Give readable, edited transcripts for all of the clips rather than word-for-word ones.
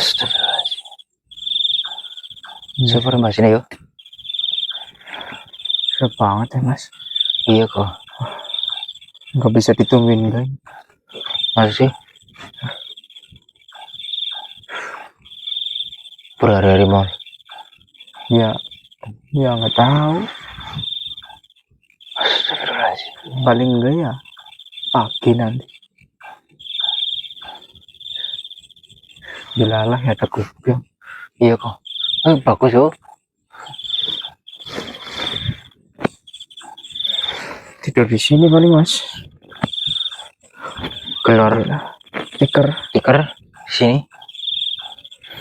Astagfirullahaladzim. Super Mas ini yuk. Serem banget ya Mas. Iya kok. Nggak bisa ditungguin guys. Masa sih? Berhari-hari mal. Ya nggak tahu. Astagfirullahaladzim. Paling enggak ya pagi nanti. Dilalah ya ada kuping. Iya kok. Bagus yuk. Tidur di sini paling Mas. Keluar Tikar. sini.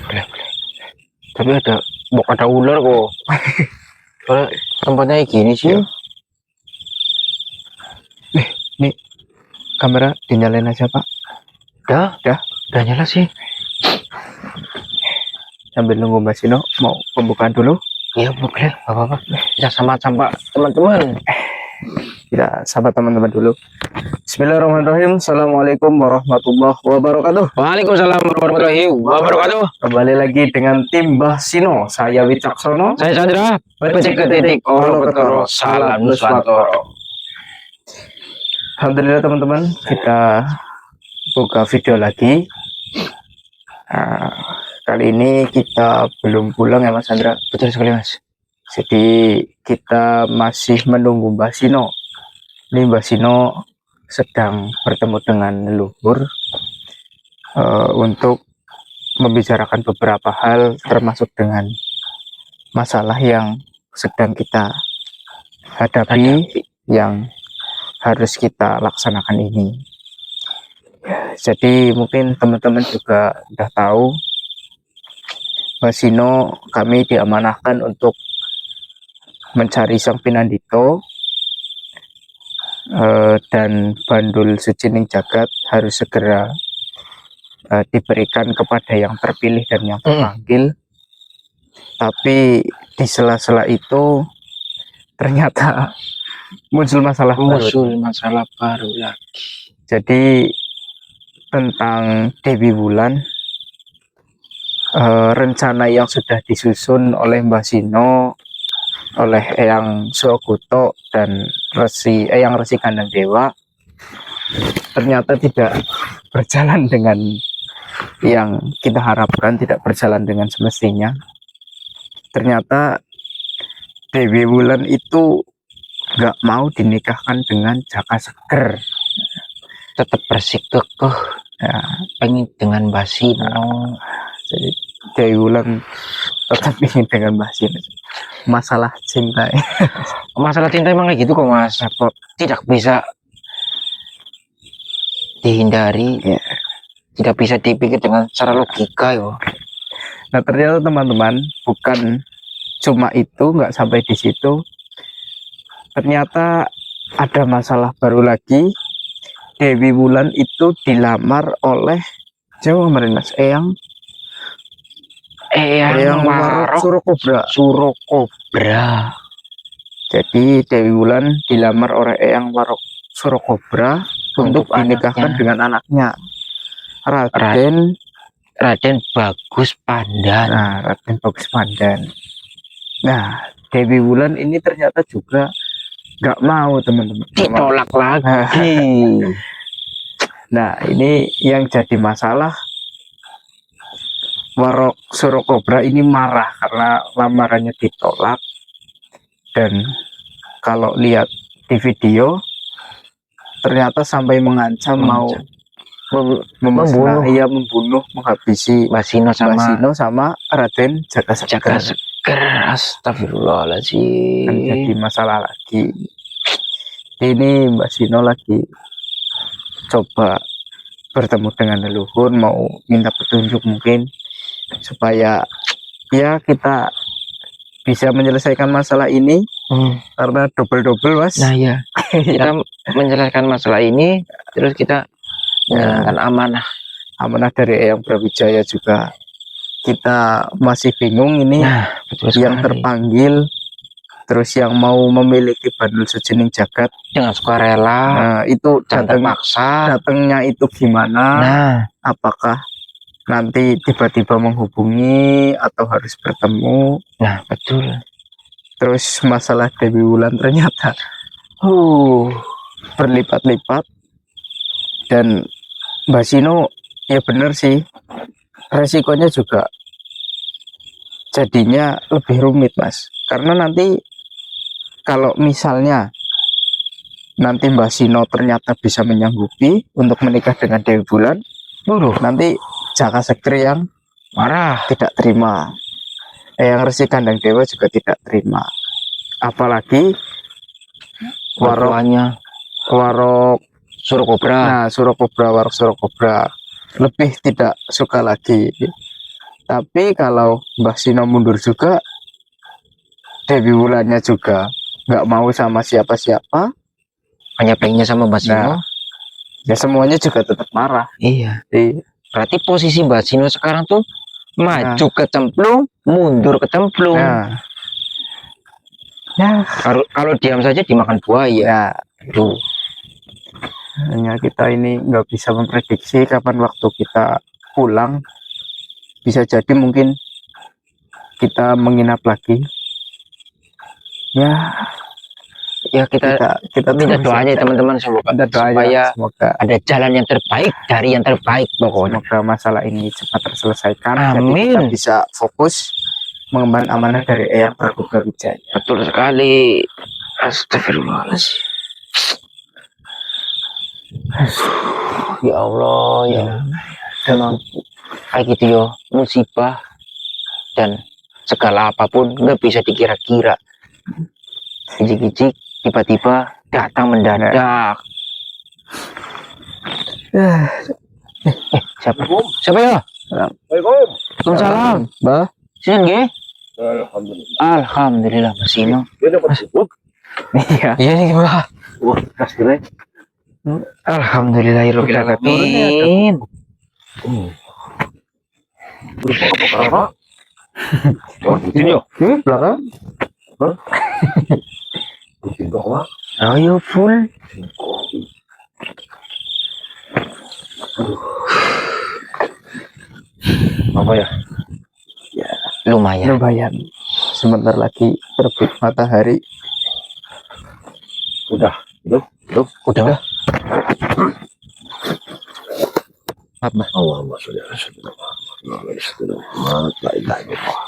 Boleh. Tapi ada ular kok. Soalnya tempatnya kayak gini sih. Nih kamera dinyalain aja Pak. Udah nyala sih. Sambil nunggu Mbak Sino mau pembukaan dulu. Iya boleh, apa-apa. Kita sama-sama teman-teman. Kita sahabat teman-teman dulu. Bismillahirrahmanirrahim. Assalamualaikum warahmatullahi wabarakatuh. Waalaikumsalam warahmatullahi wabarakatuh. Kembali lagi dengan tim Mbah Sino. Saya Wicaksono. Saya Chandra. Becek ketik Olo Ketoro. Salam Nuswantoro. Alhamdulillah teman-teman, kita buka video lagi. Kali ini kita belum pulang ya Mas Chandra. Betul sekali Mas. Jadi kita masih menunggu Mbah Sino. Ini Mbah Sino sedang bertemu dengan leluhur untuk membicarakan beberapa hal, termasuk dengan masalah yang sedang kita hadapi, yang harus kita laksanakan ini. Jadi mungkin teman-teman juga udah tahu, Mbah Sino kami diamanahkan untuk mencari Sang Pinandito, dan Bandul Sucining Jagat harus segera diberikan kepada yang terpilih dan yang terpanggil. Tapi di sela-sela itu ternyata muncul masalah baru lagi. Jadi tentang Dewi Wulan, rencana yang sudah disusun oleh Mbah Sino, oleh Eyang Suwoguto dan Eyang Resi Kandang Dewa, ternyata tidak berjalan dengan yang kita harapkan, tidak berjalan dengan semestinya. Ternyata Dewi Wulan itu nggak mau dinikahkan dengan Jaka Seger. Tetap bersikukuh ya, pengen dengan Mbah Sino. Jadi Dewi Wulan tetap ingin dengan Mbah Sino. Masalah cinta emang kayak gitu kok Mas. Tidak bisa dihindari ya. Tidak bisa dipikir dengan secara logika yo. Nah ternyata teman-teman, bukan cuma itu, nggak sampai di situ. Ternyata ada masalah baru lagi. Dewi Wulan itu dilamar oleh Jawa kemarin Mas, Eyang Warok Surokobra. Jadi Dewi Wulan dilamar oleh Eyang Warok Surokobra untuk dinikahkan dengan anaknya Raden Bagus Pandan. Raden Bagus Pandan. Nah Dewi Wulan ini ternyata juga nggak mau teman-teman, ditolak lagi. Nah ini yang jadi masalah. Warok Surokobra ini marah karena lamarannya ditolak, dan kalau lihat di video ternyata sampai mengancam mau membunuh, menghabisi Mbah Sino sama Raden Jaka Seger. Astagfirullahaladzim. Kan jadi masalah lagi. Ini Mbah Sino lagi coba bertemu dengan leluhur, mau minta petunjuk mungkin supaya ya kita bisa menyelesaikan masalah ini, karena double Mas. Nah ya, kita menyelesaikan masalah ini, terus kita menjalankan amanah dari Eyang Brawijaya juga. Kita masih bingung ini, yang terpanggil terus yang mau memiliki Bandul Sucining Jagat dengan sukarela, itu datangnya itu gimana? Apakah nanti tiba-tiba menghubungi atau harus bertemu. Nah, betul. Terus masalah Dewi Wulan ternyata berlipat-lipat, dan Mbak Sino ya bener sih, resikonya juga jadinya lebih rumit Mas, karena nanti kalau misalnya nanti Mbak Sino ternyata bisa menyanggupi untuk menikah dengan Dewi Wulan, nanti Jaka Sekti yang Marah. tidak terima, yang Resi Kandang Dewa juga tidak terima, apalagi Waroknya Warok Surokobra. Nah, Warok Surokobra lebih tidak suka lagi. Tapi kalau Mbah Sino mundur juga, Dewi Wulannya juga nggak mau sama siapa-siapa, Hanya pengennya sama Mbak Sino. Nah, ya semuanya juga tetap marah. Iya. Iya. Berarti posisi Mbak Sino sekarang tuh maju Nah. kecemplung, mundur kecemplung. Nah, ya, Kalau diam saja dimakan buaya. ya, Tuh. hanya kita ini nggak bisa memprediksi kapan waktu kita pulang. Bisa jadi mungkin kita menginap lagi. Ya, kita minta terus doanya saja. teman-teman, semoga Kita doanya, supaya semoga ada jalan yang terbaik dari yang terbaik pokoknya. semoga masalah ini cepat terselesaikan. Jadi Amin. kita bisa fokus mengemban amanah dari Eyang Prabu Brawijaya. Betul sekali. Astagfirullahaladzim. Ya Allah, ya. Memang kayak gitu yo, musibah dan segala apapun nggak bisa dikira-kira. Gijik-gijik tiba-tiba datang mendadak. Siapa? Siapa ya? Waalaikumsalam. Mbah, Sini nggih. Alhamdulillah Mas Sino. iya. Iya nih Mbah. Wah, kasih Alhamdulillahirabbil alamin. apa? Oh, ini yo. Belakang. Ayo full. Apa ya? Ya, Lumayan. lumayan. Sebentar lagi terbit matahari. Udah. Udah. Apa? Allahumma sholli ala sayyidina Muhammad. La ilaha illallah.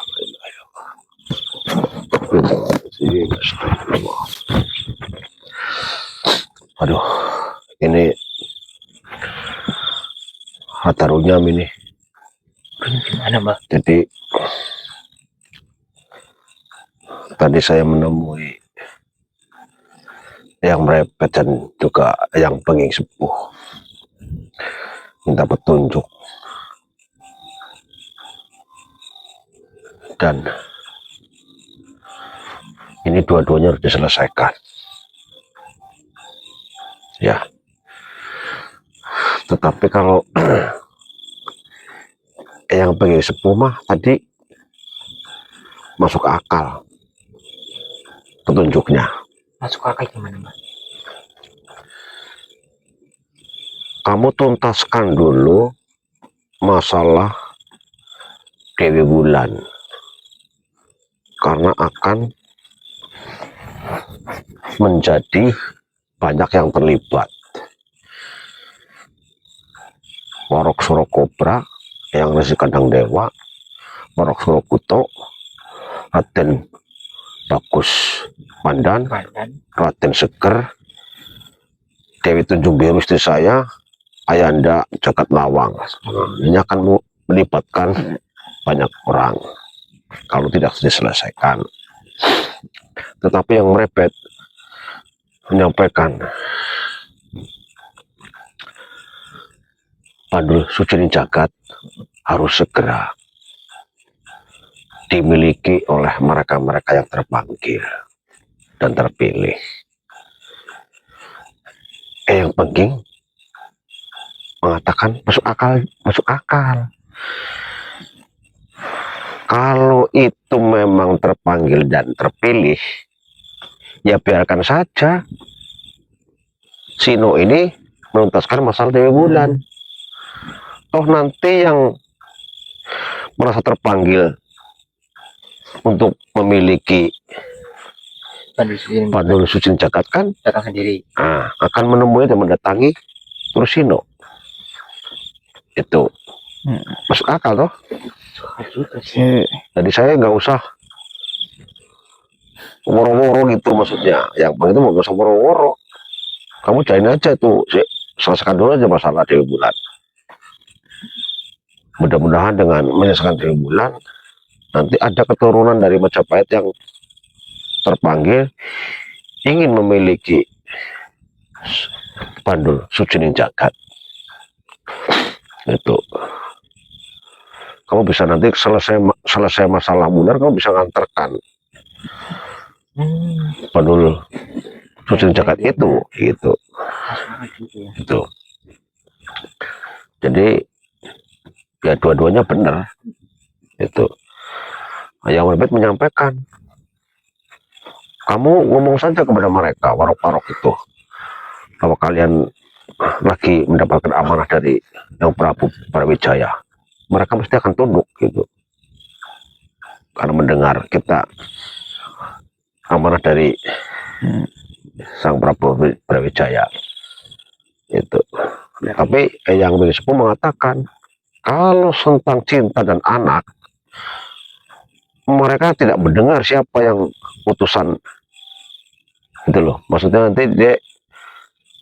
Aduh, ini hatarunya ini. Gimana Mbak? Jadi tadi saya menemui yang merepet dan juga yang penging sepuh, minta petunjuk, dan ini dua-duanya harus diselesaikan ya. Tetapi kalau yang penging sepuh mah tadi masuk akal petunjuknya. Masuk akal gimana Mbak? Kamu tuntaskan dulu masalah Dewi Wulan, karena akan menjadi banyak yang terlibat. Warok Surokobra, yang Resi Kandang Dewa, Warok Surokuto, Raden Bagus Pandan, Raden Seger, Dewi Tunjung Biru istri saya, Ayanda Jagat Lawang. Ini akan melibatkan banyak orang kalau tidak diselesaikan. Tetapi yang merepet menyampaikan Pandul Sucini Jagat harus segera dimiliki oleh mereka-mereka yang terpanggil dan terpilih. Yang penting mengatakan masuk akal. Kalau itu memang terpanggil dan terpilih, ya biarkan saja Sino ini menuntaskan masalah Dewi Wulan. Toh nanti yang merasa terpanggil untuk memiliki Pandul Sucing Jagat kan datang sendiri. akan menemui dan mendatangi Trusino. Itu masuk akal toh. Jadi saya nggak usah woro-woro gitu, maksudnya yang penting itu nggak usah woro-woro, kamu cariin aja tuh, selesaikan dulu aja masalah Dewi Bulan. Mudah-mudahan dengan menyelesaikan Dewi Bulan nanti ada keturunan dari Majapahit yang terpanggil ingin memiliki Pandul Sucing Jagat. Itu kamu bisa nanti selesai masalah Munar, kamu bisa ngantarkan Pandul Sucing Jagat itu gitu. Itu jadi ya dua-duanya benar. Itu yang Marbet menyampaikan, kamu ngomong saja kepada mereka warok-warok itu bahwa kalian lagi mendapatkan amanah dari yang Prabu Brawijaya. Mereka mesti akan tunduk gitu, karena mendengar kita amanah dari Sang Prabu Brawijaya itu. Tapi yang Sepuh mengatakan kalau tentang cinta dan anak, mereka tidak mendengar siapa yang utusan itu loh. Maksudnya nanti dia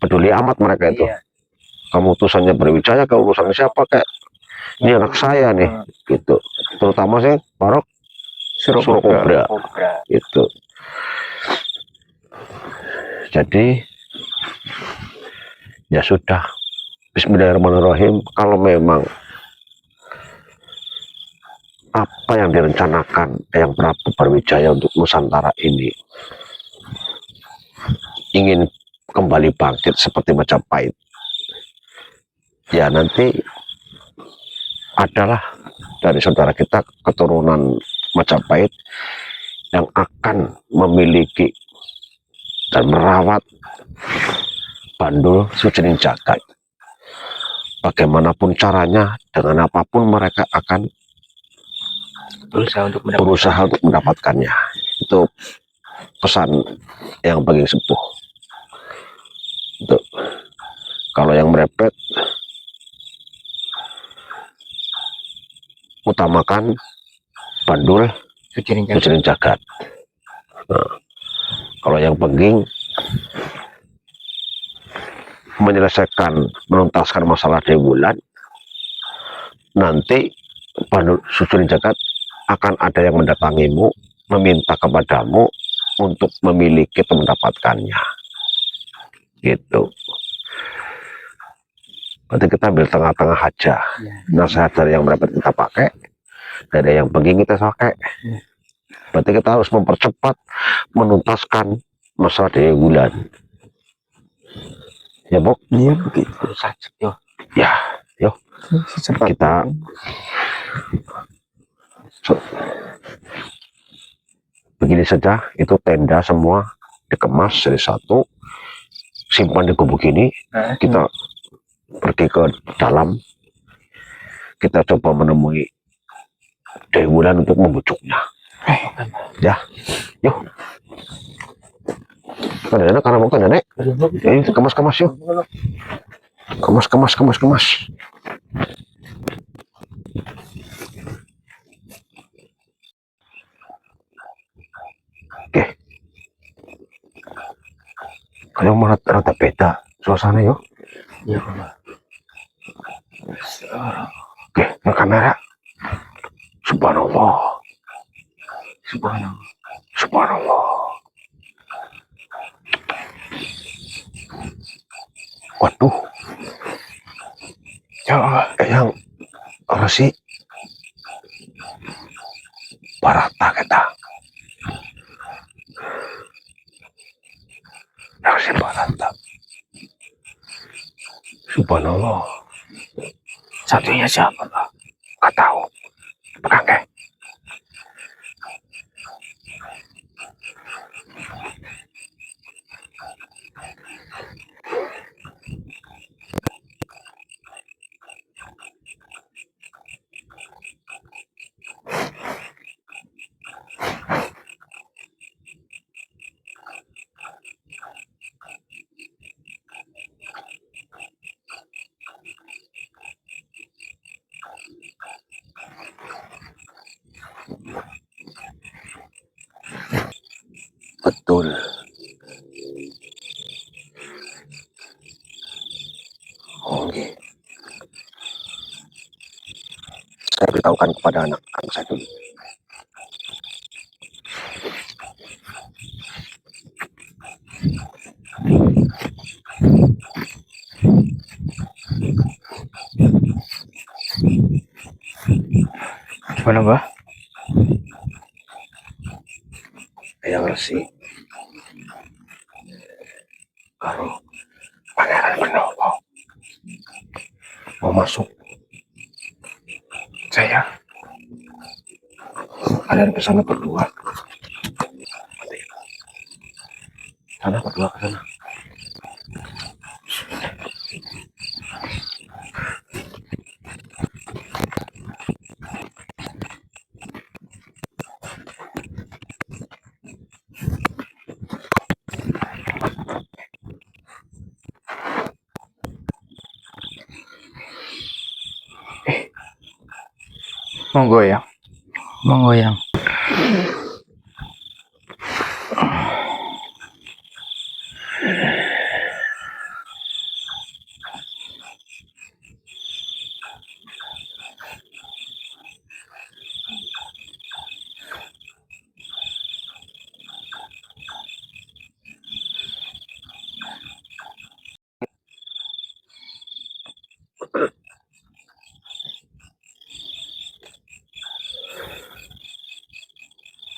peduli amat mereka itu. Kamu utusannya Brawijaya, kamu utusannya siapa, kayak ini anak saya nih gitu. Terutama sih Barok Surokobra itu. Jadi ya sudah, Bismillahirrahmanirrahim. Kalau memang apa yang direncanakan yang Prabu Brawijaya untuk Nusantara ini ingin kembali bangkit seperti Majapahit, ya nanti adalah dari saudara kita keturunan Majapahit yang akan memiliki dan merawat Pandul Sucing Jagat. Bagaimanapun caranya, dengan apapun mereka akan berusaha untuk mendapatkannya. Itu pesan yang paling Sepuh. Itu kalau yang merepet, utamakan Pandul Sucing Jagat. Nah, kalau yang penting menyelesaikan, menuntaskan masalah Dewi Bulan, nanti Pandul Sucing Jagat akan ada yang mendatangimu, meminta kepadamu untuk memiliki atau mendapatkannya. Gitu. Berarti kita ambil tengah-tengah aja. Nasihat dari yang merepet kita pakai, dari yang penting kita pakai. Berarti kita harus mempercepat menuntaskan masalah Dewi Bulan. Ya, Bok? Iya, begitu saja. Ya, yuk. Kita begini saja, itu tenda semua dikemas jadi satu, simpan di gubuk ini. Kita pergi ke dalam, kita coba menemui Dewi Bulan untuk membujuknya. Ya, yuk. Nenek, karena mau ke nenek, ini kemas yuk. Kemas. Oke. Kalau mau rata beda suasana yuk. Iya, Pak. Oke, ke kamera. Subhanallah. Waduh. Yang Resi Barata kita. Resi Barata. Subhanallah. Satunya siapa, Pak? Gak tahu. Pegang ke. Betul. Oke. Saya beritahukan kepada anak-anak saya dulu. Gimana, Mbah? Eyang Resi karo Pangeran Benowo mau masuk. Saya Kalian ke sana berdua. Sana berdua ke sana. monggo ya. Monggo yang.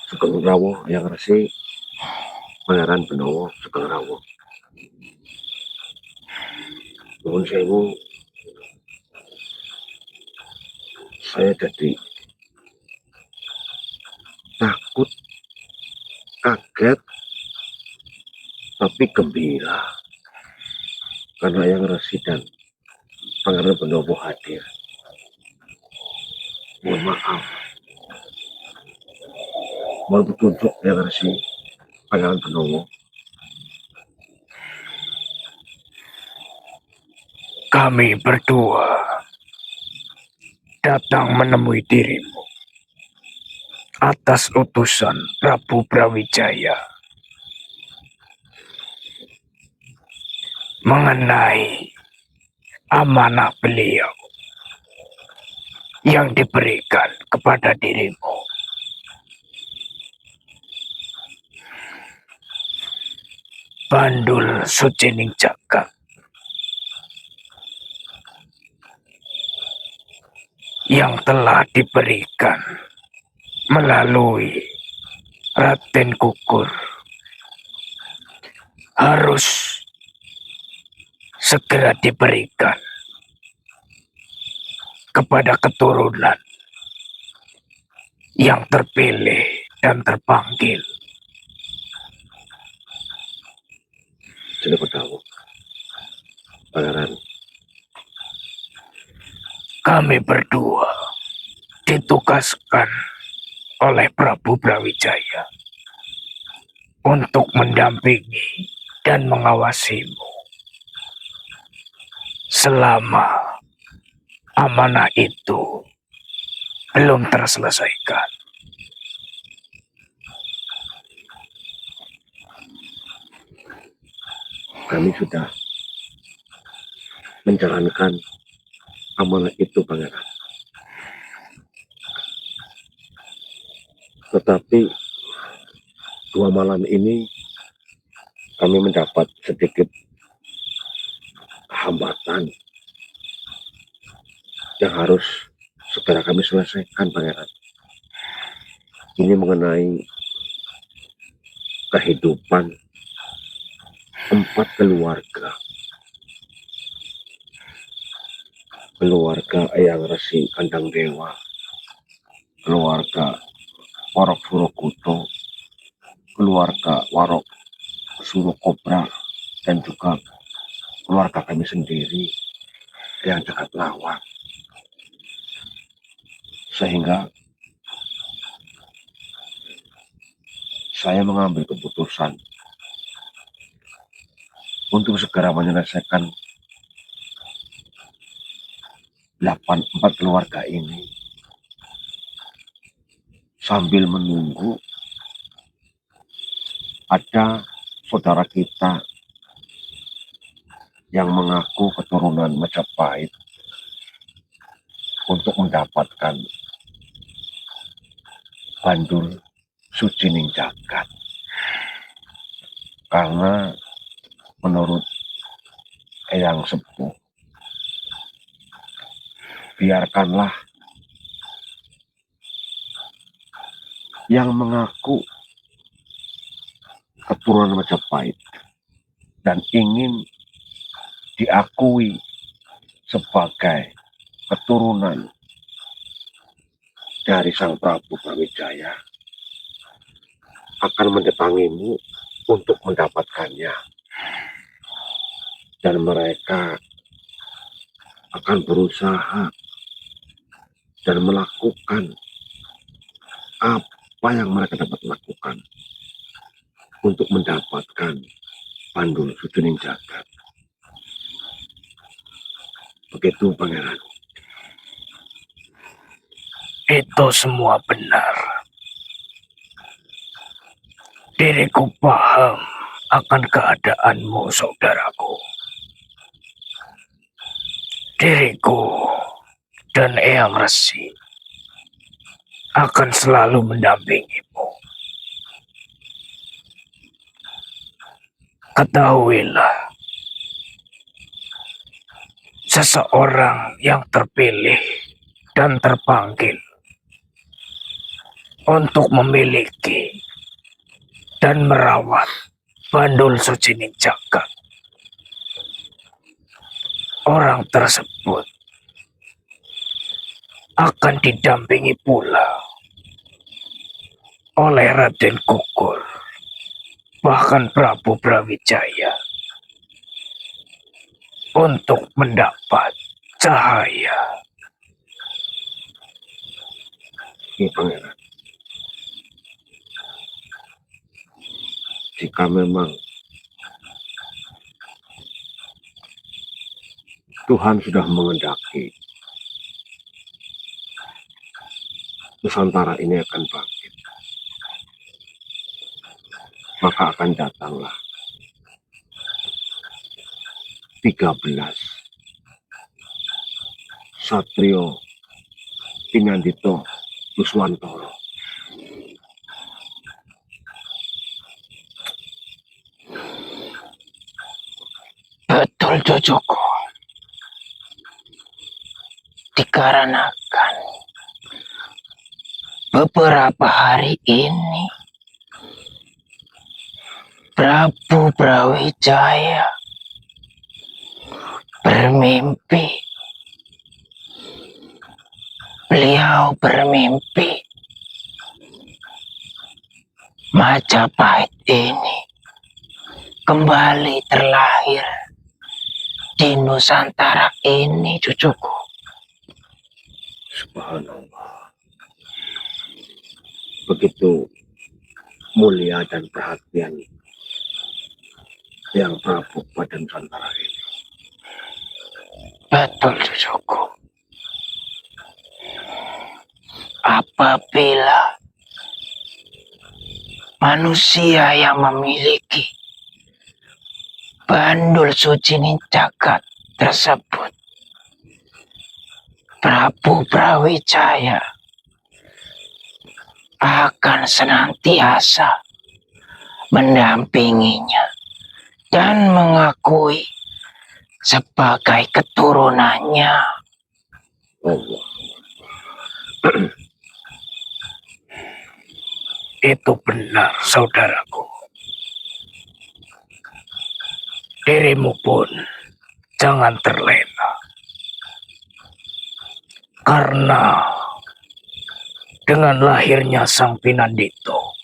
Sugeng Rawuh Eyang Resi Pangeran Benowo Sugeng Rawuh. Nuwun sewu, saya jadi takut, kaget, tapi gembira karena Eyang Resi dan Pangeran Benowo hadir. Mohon maaf. Mohon petunjuk Eyang Resi Pangeran Benowo. Kami berdua datang menemui dirimu atas utusan Prabu Brawijaya mengenai amanah beliau yang diberikan kepada dirimu. Bandul Sucining Jagat yang telah diberikan melalui Raden Kukur harus segera diberikan kepada keturunan yang terpilih dan terpanggil. Sudah bertahu, Pangeran. Kami berdua ditugaskan oleh Prabu Brawijaya untuk mendampingi dan mengawasimu selama amanah itu belum terselesaikan. Kami sudah menjalankan amanah itu, Pangeran. Tetapi 2 malam ini kami mendapat sedikit hambatan yang harus segera kami selesaikan, Pangeran. Ini mengenai kehidupan 4 keluarga. Keluarga Eyang Resi Kandang Dewa, keluarga Warok Surokuto, keluarga Warok Surokobra, dan juga keluarga kami sendiri yang Jagat Lawang. Sehingga saya mengambil keputusan untuk segera menyelesaikan 4 keluarga ini sambil menunggu ada saudara kita yang mengaku keturunan Majapahit untuk mendapatkan Bandul Sucining Jagat. Karena menurut Eyang Sepuh, biarkanlah yang mengaku keturunan Majapahit dan ingin diakui sebagai keturunan dari Sang Prabu Brawijaya akan mendatangimu untuk mendapatkannya, dan mereka akan berusaha dan melakukan apa yang mereka dapat lakukan untuk mendapatkan Bandul Sucining Jagat. Begitu, Pangeran. Itu semua benar. Diriku paham akan keadaanmu, saudaraku. Diriku dan Eyang Resi akan selalu mendampingimu. Ketahuilah, seseorang yang terpilih dan terpanggil untuk memiliki dan merawat Bandul Sucining Jagat, orang tersebut akan didampingi pula oleh Raden Kukur, bahkan Prabu Brawijaya, untuk mendapat cahaya. Ini, Pangeran. Jika memang Tuhan sudah mengendaki Nusantara ini akan bangkit, maka akan datanglah 13 Satrio Pinandito Kuswantoro. Betul, cucuku. Dikarenakan beberapa hari ini Prabu Brawijaya bermimpi. Beliau bermimpi Majapahit ini kembali terlahir di Nusantara ini, cucuku. Subhanallah. Begitu mulia dan perhatian yang Prabu pada Nusantara ini. Betul, cucuku. Apabila manusia yang memiliki Bandul Sucining Jagat tersebut, Prabu Brawijaya akan senantiasa mendampinginya dan mengakui sebagai keturunannya. Allah. Itu benar, saudaraku. Dirimu pun jangan terlena. Karena dengan lahirnya Sang Pinandito,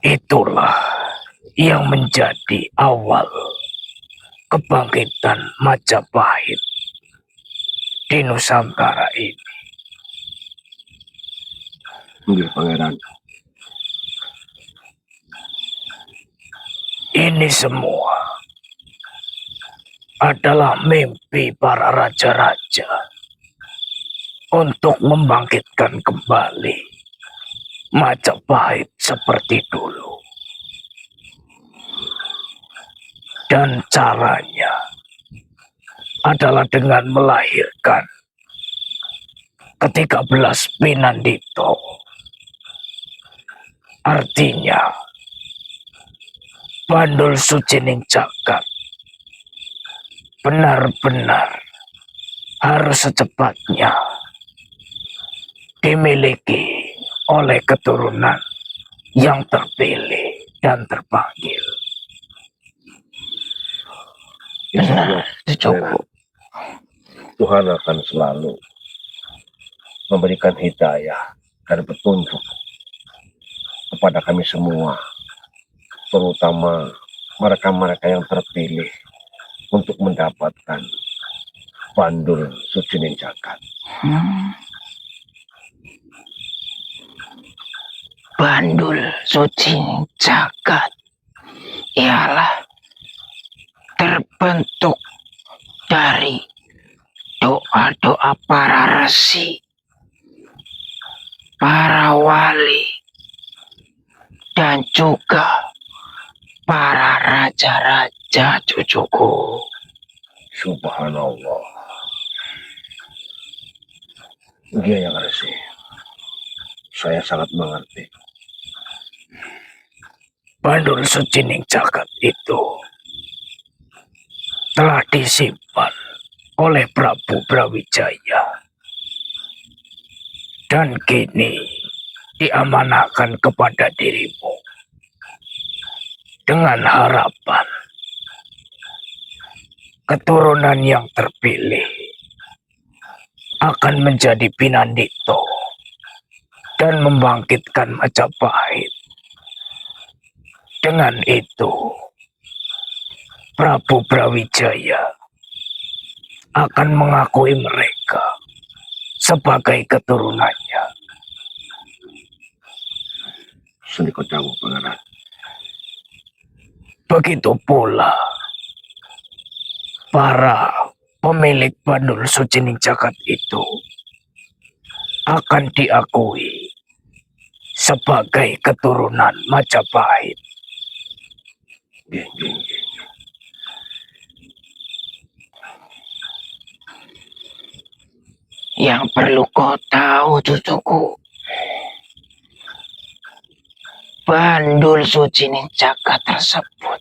itulah yang menjadi awal kebangkitan Majapahit di Nusantara ini. Enggak, Pangeran. Ini semua adalah mimpi para raja-raja untuk membangkitkan kembali Majapahit seperti dulu. Dan caranya adalah dengan melahirkan ke-13 Pinandito. Artinya, Bandul Sucining Jagat benar-benar harus secepatnya dimiliki oleh keturunan yang terpilih dan terpanggil. Benar, cucuku. Tuhan akan selalu memberikan hidayah dan petunjuk kepada kami semua, terutama mereka-mereka yang terpilih untuk mendapatkan Bandul Sucining Jagat. Bandul Sucining Jagat ialah terbentuk dari doa-doa para resi, para wali, dan juga para raja-raja, cucuku. Subhanallah. Dia yang resi. Saya sangat mengerti. Bandul Sucining Jagat itu telah disimpan oleh Prabu Brawijaya dan kini diamanahkan kepada dirimu dengan harapan keturunan yang terpilih akan menjadi Pinandito dan membangkitkan Majapahit. Dengan itu, Prabu Brawijaya akan mengakui mereka sebagai keturunannya. Sendiko Dawu, Pangeran. Begitu pula para pemilik Bandul Sucining Jagat itu akan diakui sebagai keturunan Majapahit. Geng, geng, geng. Yang perlu kau tahu, cucuku, Bandul Sucining Jagat tersebut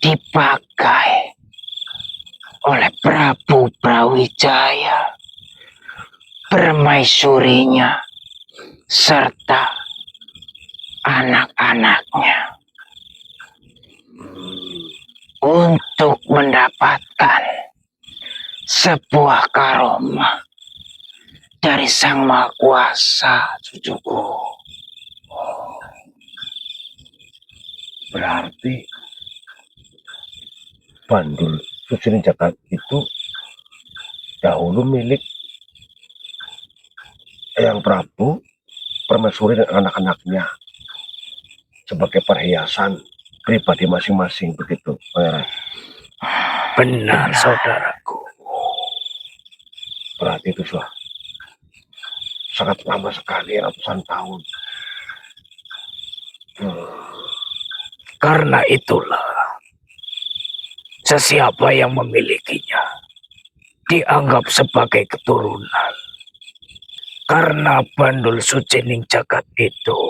dipakai oleh Prabu Brawijaya, permaisurinya, serta anak-anaknya untuk mendapatkan sebuah karomah dari Sang Maha Kuasa, cucuku. Berarti Bandul Sucining Jagat itu dahulu milik Eyang Prabu, permaisuri dan anak-anaknya sebagai perhiasan pribadi masing-masing, begitu, Pangeran. Benar, saudaraku. Berarti itu sudah sangat lama sekali, ratusan tahun. Karena itulah sesiapa yang memilikinya dianggap sebagai keturunan. Karena Bandul Sucining Jagat itu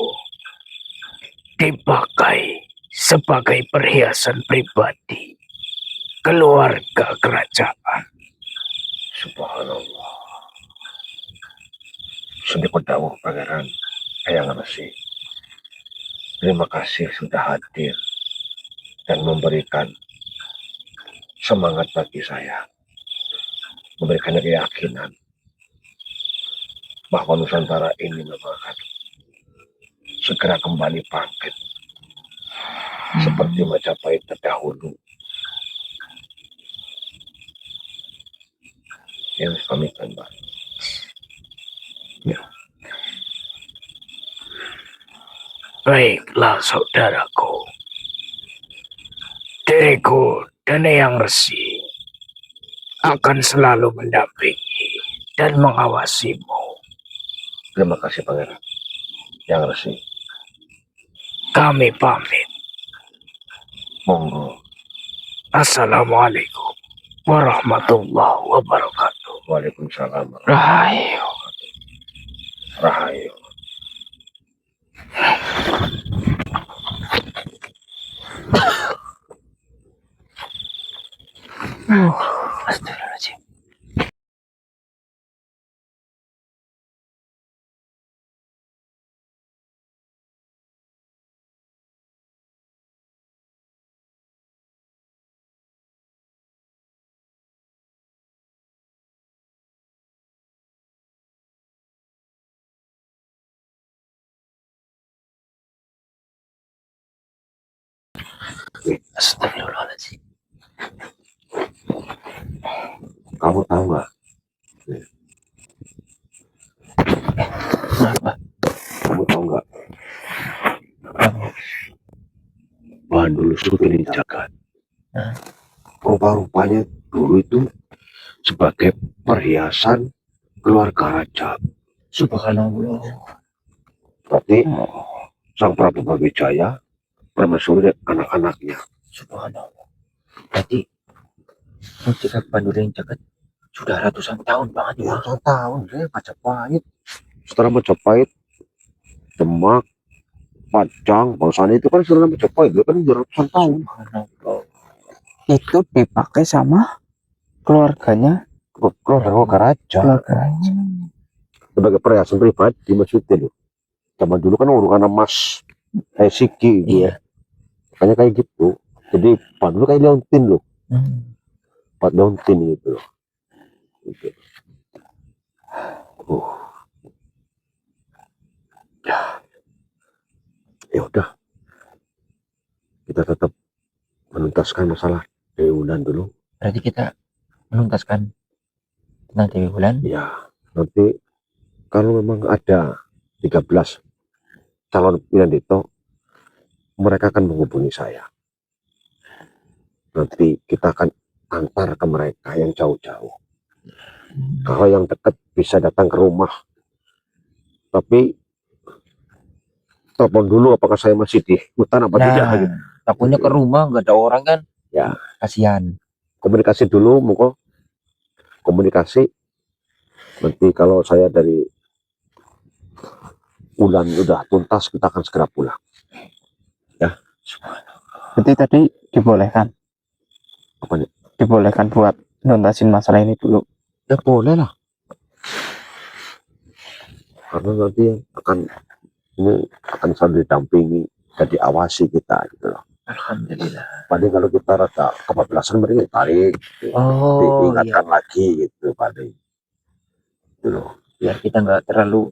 dipakai sebagai perhiasan pribadi keluarga kerajaan. Subhanallah. Sendiko Dawu, Pangeran, Eyang Resi. Terima kasih sudah hadir dan memberikan semangat bagi saya, memberikan keyakinan bahwa Nusantara ini memang akan segera kembali bangkit seperti Majapahit terdahulu. Yang kami Mbak. Ya. Baiklah, saudaraku. Diriku dan Eyang Resi akan selalu mendampingi dan mengawasimu. Terima kasih, Pangeran. Yang Resi. Kami pamit. Monggo. Assalamualaikum warahmatullahi wabarakatuh. Waalaikumsalam. Rahayu. Rahayu. Astagfirullahaladzim. Astagfirullahaladzim. Kamu tahu nggak? Kenapa? Kamu tahu nggak? Bandul Sutri Jagat. Hah? Rupa-rupanya dulu itu sebagai perhiasan keluarga raja. Subhanallah. Berarti Sang Prabu Brawijaya permaisuri anak-anaknya. Subhanallah. Berarti mustika Bandul Jagat sudah ratusan tahun banget ya. Ratusan tahun deh, Majapahit. Setelah Majapahit, Demak, Pajang, Bangsani itu kan setelah Majapahit, itu kan udah ratusan tahun. Subhanallah. Itu dipakai sama keluarganya, Keluarga raja. keluarganya. Sebagai perhiasan pribadi maksudnya loh. Zaman dulu kan urukan emas, siki gitu ya. Makanya kayak gitu. Jadi Bandul kayak leontin loh. Buat leontin gitu loh. Gitu. Ya udah, kita tetap menuntaskan masalah Dewi Wulan dulu. Berarti kita menuntaskan tentang Dewi Wulan. Ya, nanti kalau memang ada 13 calon pilihan itu, mereka akan menghubungi saya. Nanti kita akan antar ke mereka yang jauh-jauh. Kalau yang dekat bisa datang ke rumah. Tapi telepon dulu apakah saya masih di hutan apa tidak gitu. Takutnya ke rumah nggak ada orang kan? Ya, Kasihan. komunikasi dulu, monggo. Komunikasi. Nanti kalau saya dari Wulan udah tuntas, kita akan segera pulang. Ya. Berarti tadi dibolehkan, Apa nih? dibolehkan buat nuntasin masalah ini dulu. Ya boleh lah. Karena nanti ini akan selalu didampingi dan diawasi kita gitu loh. Alhamdulillah. Paling kalau kita rasa kebablasan mereka tarik, Oh diingatkan lagi gitu paling. Gitu loh. biar kita nggak terlalu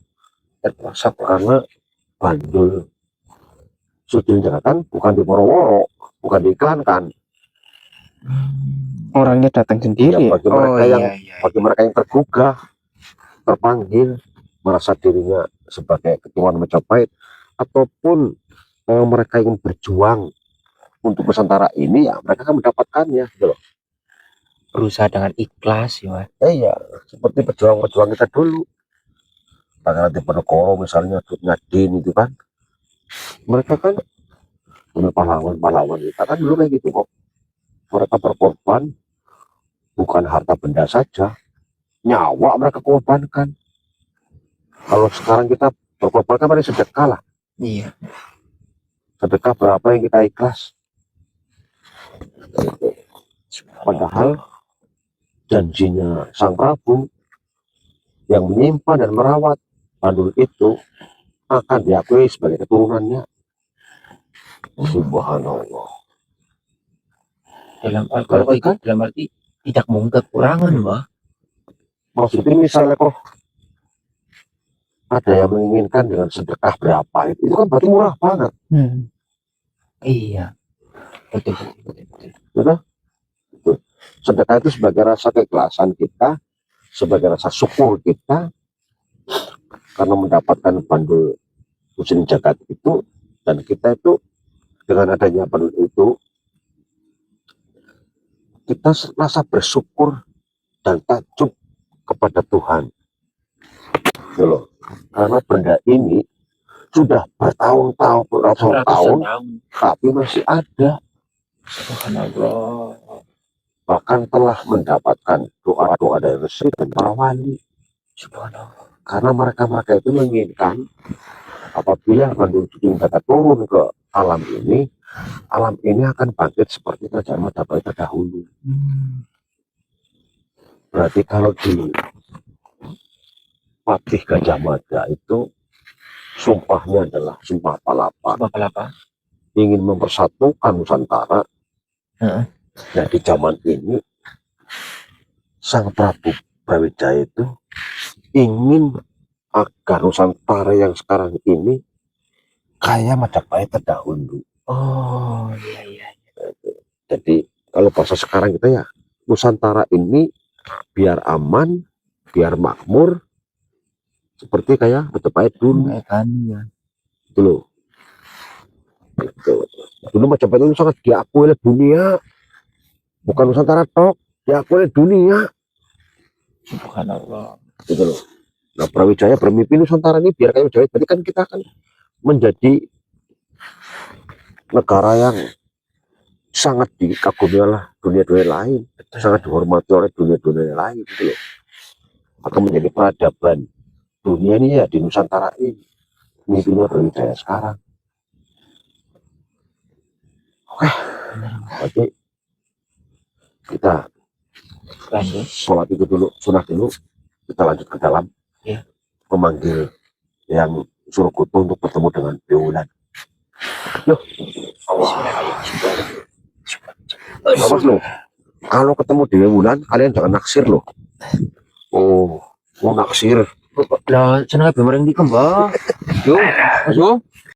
terperosok. Karena Bandul Sutri Jagat bukan di woro-woro, bukan diiklankan. Orangnya datang Ya, sendiri. bagi mereka yang tergugah, terpanggil, merasa dirinya sebagai keturunan Majapahit, ataupun mereka ingin berjuang untuk Nusantara ini, ya mereka akan mendapatkannya gitu loh. Berusaha dengan ikhlas ya Mas. Iya, seperti pejuang-pejuang kita dulu. Pangeran Diponegoro misalnya, Tut Nyadin itu kan, mereka kan pahlawan-pahlawan kita kan dulu kayak gitu kok. Mereka berkorban bukan harta benda saja, nyawa mereka korbankan. Kalau sekarang kita berkorban pada sedekah lah. Iya. Sedekah berapa yang kita ikhlas. Padahal janjinya Sang Prabu yang menyimpan dan merawat Bandul itu akan diakui sebagai keturunannya. Subhanallah. Kalau ikut dalam arti tidak mau kekurangan Mbak. Maksudnya misalnya kok ada yang menginginkan dengan sedekah berapa itu kan berarti murah banget. Iya. Betul. Gitu? Sedekah itu sebagai rasa keikhlasan kita, sebagai rasa syukur kita karena mendapatkan Bandul Sutri Jagat itu, dan kita itu dengan adanya Bandul itu kita rasa bersyukur dan takjub kepada Tuhan. Gitu loh. Karena benda ini sudah bertahun-tahun, berapa tahun, tapi masih ada. Subhanallah. Bahkan telah mendapatkan doa-doa dari resi dan para wali. Subhanallah. Karena mereka-mereka itu menginginkan apabila Bandul Suci Caka turun ke alam ini akan bangkit seperti kerajaan Majapahit terdahulu. Berarti kalau di Patih Gajah Mada itu sumpahnya adalah sumpah palapa, ingin mempersatukan Nusantara. Heeh. Nah, di zaman ini Sang Prabu Brawijaya itu ingin agar Nusantara yang sekarang ini kayak Majapahit terdahulu. Oh iya. Jadi kalau bahasa sekarang kita ya, Nusantara ini biar aman, biar makmur, seperti kayak Majapahit dulu. Kan ya. Gitu loh. Gitu. Dulu Majapahit itu sangat diakui oleh dunia, bukan Nusantara tok, diakui oleh dunia. Subhanallah. Gitu loh. Nah, Brawijaya bermimpi Nusantara ini biar kayak Majapahit. Berarti kan kita akan menjadi negara yang sangat dikagumi oleh dunia-dunia lain, sangat dihormati oleh dunia-dunia lain, gitu loh. Akan menjadi peradaban dunia ini ya di Nusantara ini. Mimpinya Brawijaya sekarang. Oke, berarti kita Lanjut. sholat itu dulu, sunah dulu, kita lanjut ke dalam, Iya. memanggil yang Surukuto untuk bertemu dengan Bewulan. Yuk, awas loh, kalau ketemu Dewi Wulan kalian jangan naksir loh. Oh, mau naksir. Lah, seneng bemereng di kembang. Yo.